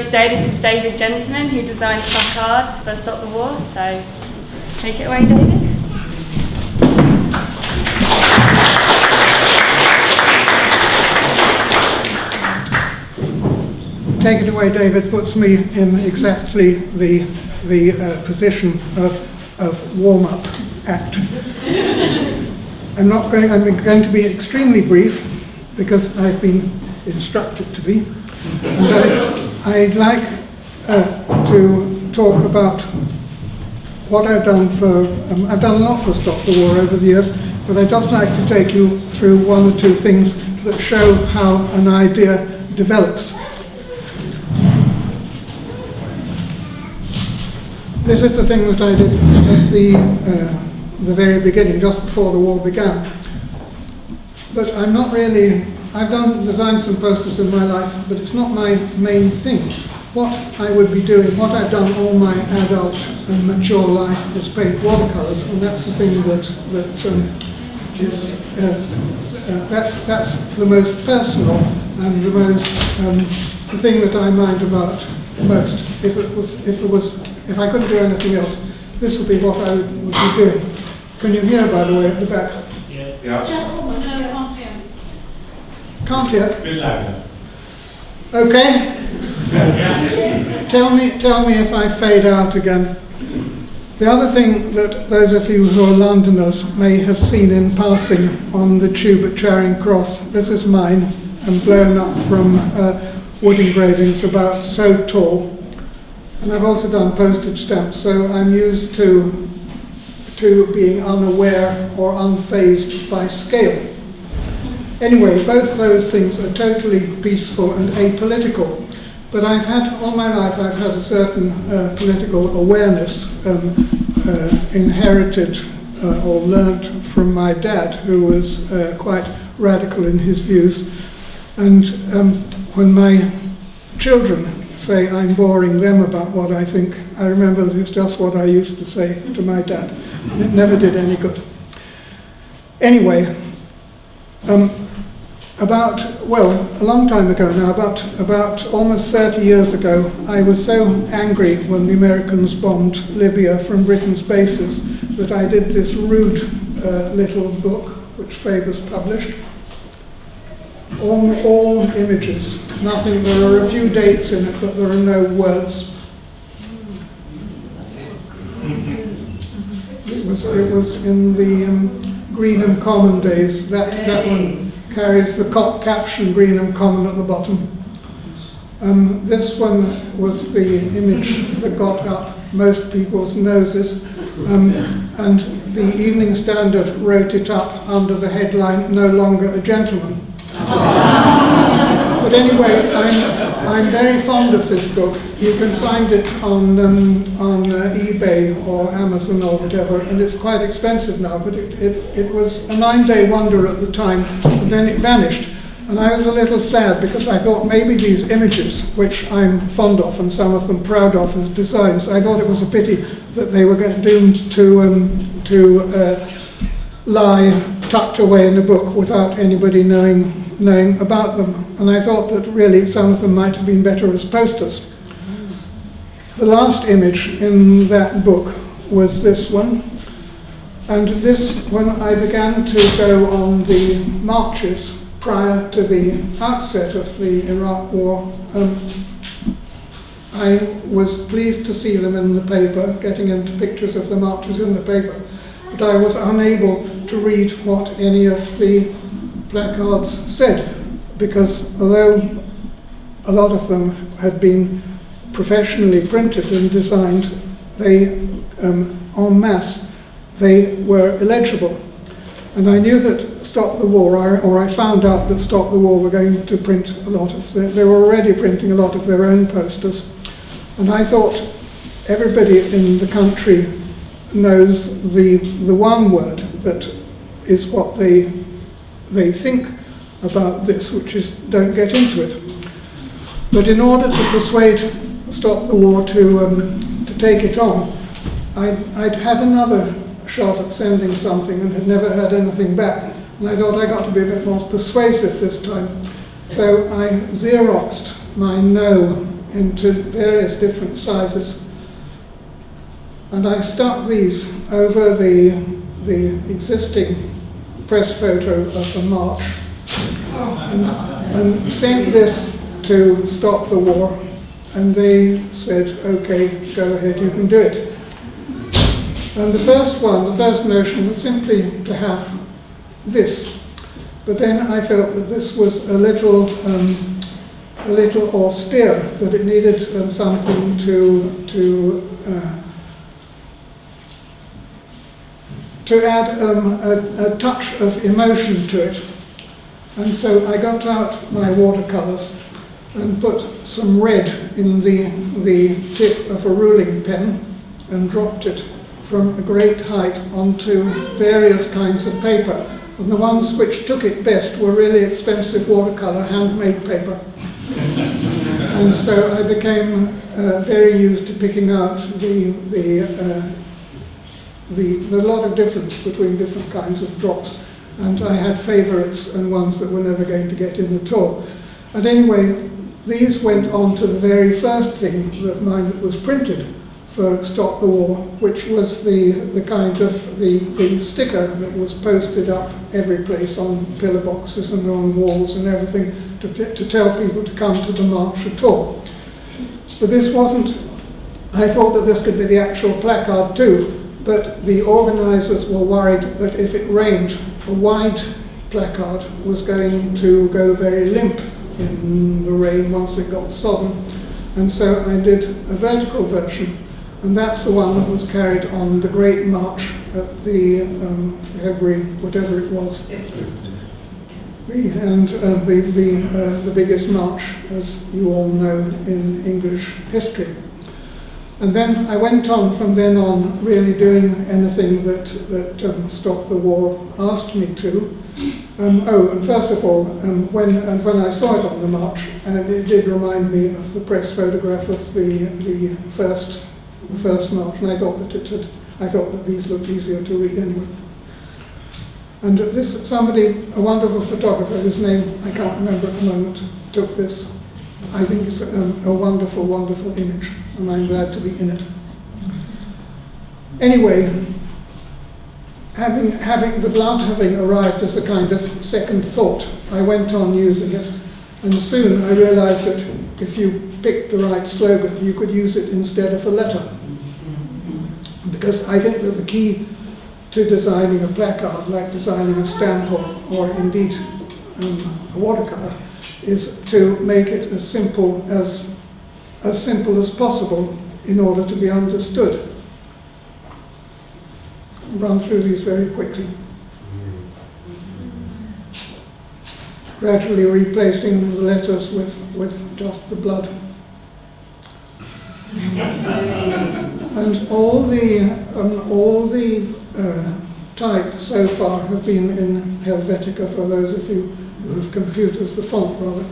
today. This is David Gentleman, who designed placards for Stop the War. So take it away, David. Take it away, David, puts me in exactly the position of warm-up act. I'm going to be extremely brief because I've been instructed to be, and I'd like to talk about what I've done for. I've done a lot for Stop the War over the years, but I'd just like to take you through one or two things that show how an idea develops. This is the thing that I did at the very beginning, just before the war began. But I'm not really, I've designed some posters in my life, but it's not my main thing. What I would be doing, what I've done all my adult and mature life is paint watercolours, and that's the thing that's the most personal and the thing that I mind about most. If I couldn't do anything else, this would be what I would be doing. Can you hear, by the way, at the back? Yeah. Gentlemen, no, can't hear. Can't hear? A bit louder. Okay. Tell me if I fade out again. The other thing that those of you who are Londoners may have seen in passing on the tube at Charing Cross, this is mine, and blown up from wood engravings about so tall. And I've also done postage stamps, so I'm used to being unaware or unfazed by scale. Anyway, both those things are totally peaceful and apolitical. But I've had, all my life, I've had a certain political awareness inherited or learnt from my dad, who was quite radical in his views. And when my children say I'm boring them about what I think, I remember that it's just what I used to say to my dad, and it never did any good. Anyway, a long time ago now, about almost 30 years ago, I was so angry when the Americans bombed Libya from Britain's bases that I did this rude little book, which Faber's published. All images, nothing, there are a few dates in it, but there are no words. It was in the Greenham Common days. That one carries the caption Greenham Common at the bottom. This one was the image that got up most people's noses, and the Evening Standard wrote it up under the headline, "No Longer a Gentleman." But anyway, I'm very fond of this book. You can find it on eBay or Amazon or whatever, and it's quite expensive now, but it was a 9-day wonder at the time, and then it vanished. And I was a little sad because I thought maybe these images, which I'm fond of and some of them proud of as designs, I thought it was a pity that they were doomed to lie tucked away in a book without anybody knowing about them. And I thought that really some of them might have been better as posters. The last image in that book was this one. And this, when I began to go on the marches prior to the outset of the Iraq War, I was pleased to see them in the paper, getting into pictures of the marches in the paper. But I was unable to read what any of the placards said, because although a lot of them had been professionally printed and designed, they, en masse, they were illegible. And I knew that Stop the War, or I found out that Stop the War were going to print a lot of they were already printing a lot of their own posters. And I thought everybody in the country knows the one word that is what they think about this, which is don't get into it. But in order to persuade Stop the War to take it on, I'd had another shot at sending something and had never had anything back. And I thought I got to be a bit more persuasive this time. So I Xeroxed my no into various different sizes. And I stuck these over the existing press photo of the march and sent this to Stop the War, and they said, okay, go ahead, you can do it. And the first notion was simply to have this. But then I felt that this was a little austere, that it needed something to add a touch of emotion to it. And so I got out my watercolours and put some red in the tip of a ruling pen and dropped it from a great height onto various kinds of paper. And the ones which took it best were really expensive watercolour, handmade paper. And so I became very used to picking out the lot of difference between different kinds of drops. And I had favourites and ones that were never going to get in at all. And anyway, these went on to the very first thing that mine was printed for Stop the War, which was the kind of the sticker that was posted up every place on pillar boxes and on walls and everything to tell people to come to the march at all. But this wasn't, I thought that this could be the actual placard too, but the organisers were worried that if it rained, a wide placard was going to go very limp in the rain once it got sodden. And so I did a vertical version, and that's the one that was carried on the Great March at the February, whatever it was, the biggest march, as you all know, in English history. And then I went on from then on really doing anything that Stop the War asked me to. And first of all, when I saw it on the march, it did remind me of the press photograph of the first march, and I thought that these looked easier to read anyway. And a wonderful photographer, whose name I can't remember at the moment, took this. I think it's a wonderful, wonderful image, and I'm glad to be in it. Anyway, having the blood having arrived as a kind of second thought, I went on using it, and soon I realized that if you picked the right slogan, you could use it instead of a letter. Because I think that the key to designing a placard, like designing a stamp or indeed a watercolor, is to make it as simple as possible in order to be understood. I'll run through these very quickly. Gradually replacing the letters with just the blood. And all the type so far have been in Helvetica, for those of you who have computers, the font rather.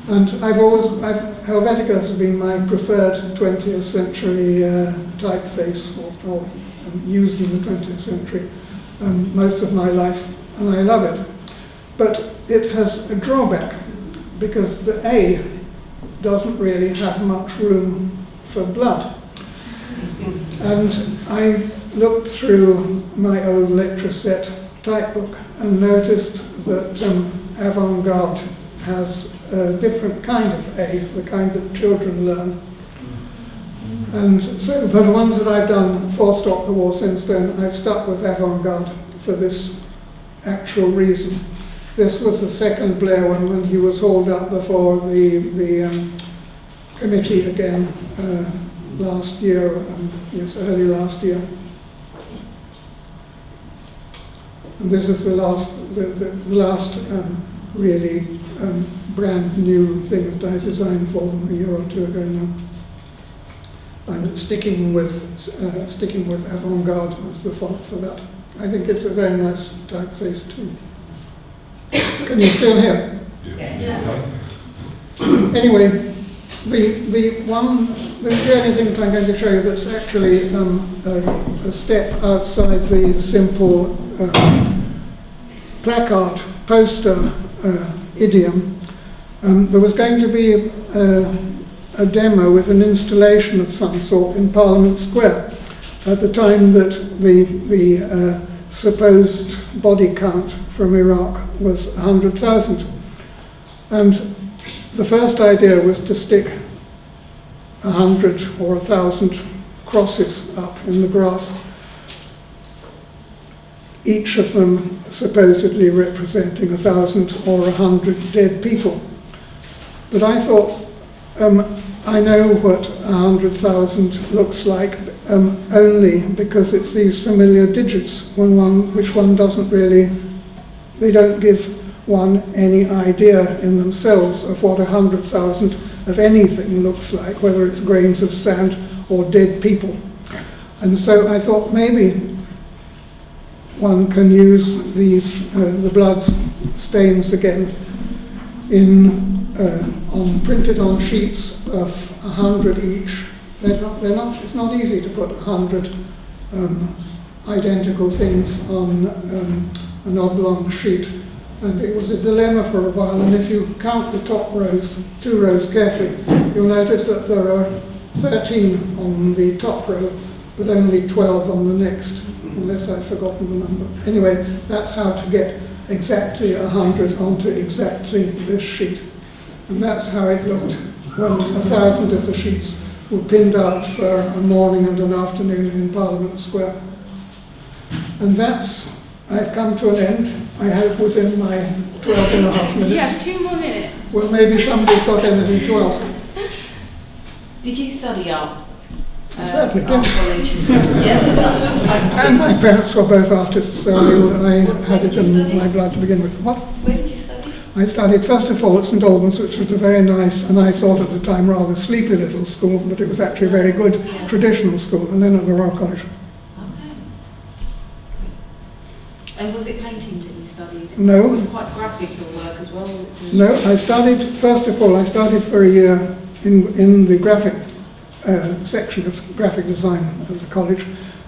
And Helvetica has been my preferred 20th century typeface, or used in the 20th century most of my life, and I love it. But it has a drawback, because the A doesn't really have much room for blood. And I looked through my old Lectraset typebook and noticed that Avant-Garde has a different kind of A, the kind that children learn. And so for the ones that I've done for Stop the War since then, I've stuck with Avant-Garde for this actual reason. This was the second Blair one, when he was hauled up before the committee again last year, yes, early last year. And this is the last really brand new thing that I designed for them a year or two ago now. I'm sticking with Avant-Garde as the font for that. I think it's a very nice typeface too. Can you still hear? Yeah. Anyway, the only thing I'm going to show you that's actually a step outside the simple placard poster idiom. There was going to be a demo with an installation of some sort in Parliament Square at the time that the supposed body count from Iraq was 100,000. And the first idea was to stick 100 or 1,000 crosses up in the grass, each of them supposedly representing 1,000 or 100 dead people. But I thought, I know what 100,000 looks like only because it's these familiar digits, which one doesn't really, they don't give one any idea in themselves of what 100,000 of anything looks like, whether it's grains of sand or dead people. And so I thought maybe one can use these, the blood stains again, printed on sheets of 100 each. It's not easy to put 100 identical things on an oblong sheet. And it was a dilemma for a while, and if you count the top rows, 2 rows carefully, you'll notice that there are 13 on the top row, but only 12 on the next, unless I've forgotten the number. Anyway, that's how to get exactly 100 onto exactly this sheet. And that's how it looked when 1,000 of the sheets were pinned out for a morning and an afternoon in Parliament Square. And that's, I've come to an end. I hope within my 12 and a half minutes. You have 2 more minutes. Well, maybe somebody's got anything to ask. Did you study art? Certainly did. College? Yeah. And my parents were both artists, so I had it in my blood to begin with. What? Where did you study? I studied first of all at St Albans, which was a very nice, and I thought at the time rather sleepy little school, but it was actually a very good traditional school, and then at the Royal College. Okay. And was it painting that you studied? No. It was quite graphic, your work as well? No, I studied, first of all, I studied for a year in the graphic section of graphic design at the college,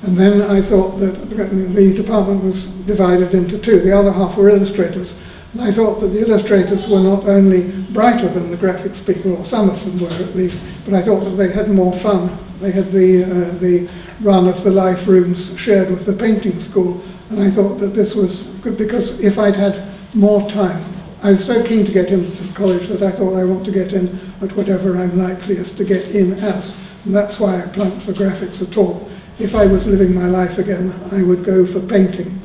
and then I thought that the department was divided into 2. The other half were illustrators, and I thought that the illustrators were not only brighter than the graphics people, or some of them were at least, but I thought that they had more fun. They had the run of the life rooms shared with the painting school, and I thought that this was good because if I'd had more time, I was so keen to get into the college that I thought I want to get in at whatever I'm likeliest to get in as. And that's why I plunked for graphics at all. If I was living my life again, I would go for painting.